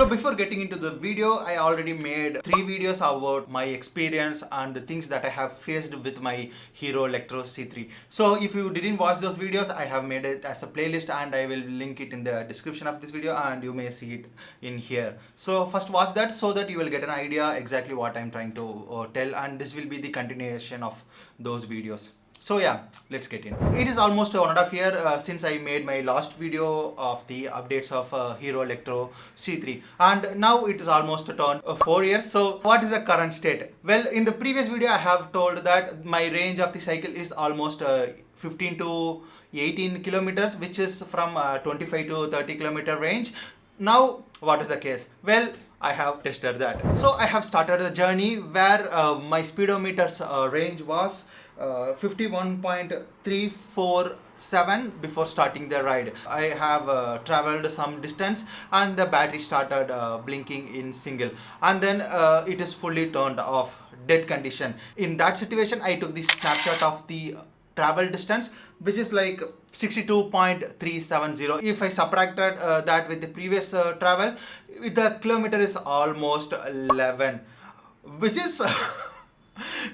So before getting into the video, I already made 3 videos about my experience and the things that I have faced with my Hero Lectro C3. So if you didn't watch those videos, I have made it as a playlist and I will link it in the description of this video and you may see it in here. So first watch that so that you will get an idea exactly what I'm trying to tell, and this will be the continuation of those videos. So yeah, let's get in. It is almost 1.5 years since I made my last video of the updates of Hero Lectro C3, and now it is almost turned 4 years. So what is the current state? Well, in the previous video I have told that my range of the cycle is almost 15 to 18 kilometers, which is from 25 to 30 kilometer range. Now what is the case? Well, I have tested that. So I have started the journey where my speedometer's range was 51.347 before starting the ride. I have traveled some distance and the battery started blinking in single, and then it is fully turned off, dead condition. In that situation, I took the snapshot of the travel distance, which is like 62.370. If I subtracted that with the previous travel, the kilometer is almost 11, which is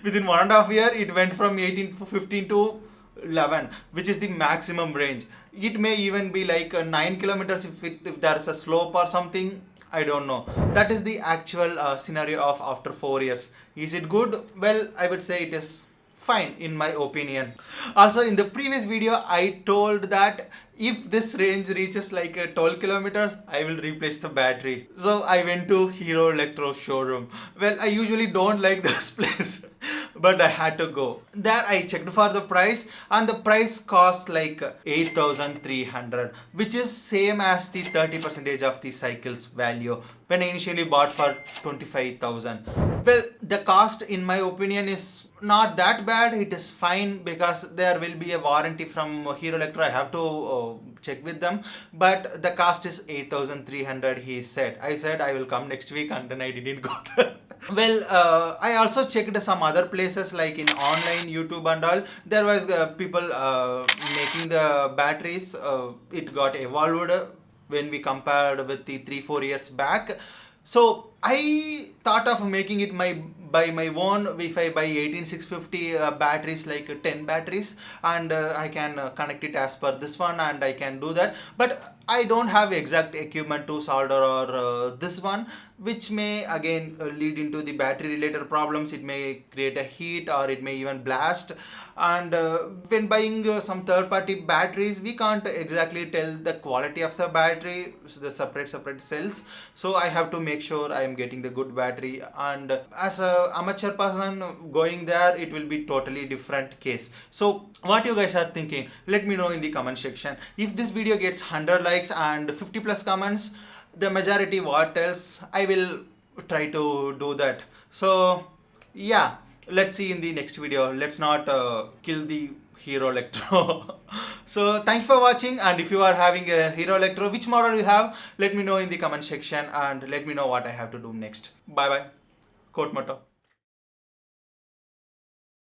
within 1.5 years it went from 15 to 11, which is the maximum range. It may even be like 9 kilometers if there is a slope or something. I don't know. That is the actual scenario of after 4 years. Is it good? Well, I would say it is fine in my opinion. Also, in the previous video I told that if this range reaches like 12 kilometers, I will replace the battery. So I went to Hero Electro showroom. Well, I usually don't like this place, but I had to go. There I checked for the price, and the price cost like 8,300, which is same as the 30% of the cycle's value when I initially bought for 25,000. Well, the cost in my opinion is not that bad. It is fine because there will be a warranty from Hero Electro. I have to check with them, but the cost is 8,300. He said. I said I will come next week, and then I didn't go there. Well, I also checked some other places like in online YouTube and all. There was people making the batteries. It got evolved when we compared with the 3-4 years back. So I thought of making it by my own. If I buy 18650 batteries, like 10 batteries, and I can connect it as per this one, and I can do that. But I don't have exact equipment to solder or this one, which may again lead into the battery related problems. It may create a heat or it may even blast. And when buying some third party batteries, we can't exactly tell the quality of the battery, the separate cells. So I have to make sure I am getting the good battery, and as a amateur person going there, it will be totally different case. So what you guys are thinking, let me know in the comment section. If this video gets 100 likes and 50 plus comments, the majority what else, I will try to do that. So yeah, let's see in the next video. Let's not kill the Hero Electro. So thanks for watching, and if you are having a Hero Electro, which model you have, let me know in the comment section and let me know what I have to do next. Bye bye. Quote motto.